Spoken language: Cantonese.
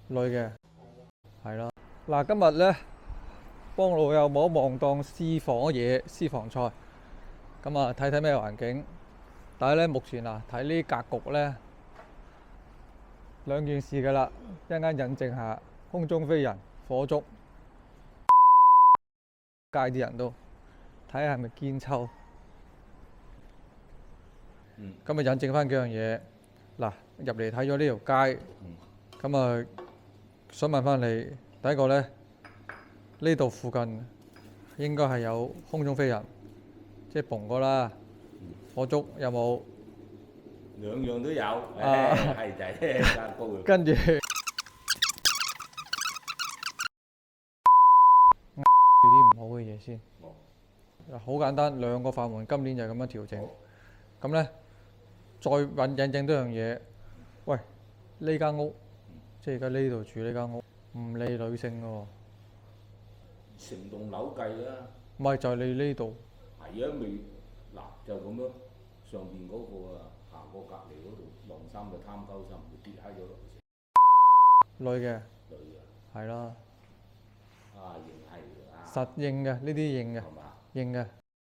女嘅，係啦。嗱，今日咧幫老友望一望當私房嘢、私房菜，咁啊睇睇咩環境。但係咧目前啊睇呢格局咧兩件事㗎啦，一陣間引證下空中飛人、火燭街啲人都睇下係咪堅抽。咁啊引證翻幾樣嘢。嗱，入嚟睇咗呢條街，咁啊想問翻你，第一個咧呢度附近應該係有空中飛人，即係逢過啦。火燭有冇？兩樣都有，啊係就係加高嘅。跟住啲唔好嘅嘢先。嗱，好簡單，兩個法門今年就咁樣調整。咁咧，再引證多樣嘢。喂，呢間屋，即係而家呢度住呢間屋，唔理女性嘅喎。成棟樓計啦，唔係就係你呢度。係啊未嗱就咁樣，上邊嗰個啊行過隔離嗰度晾衫就貪鳩心，會跌喺咗落去。女嘅，女嘅，係啦，啊認係啊，實認嘅，呢啲認嘅，係嘛？認嘅。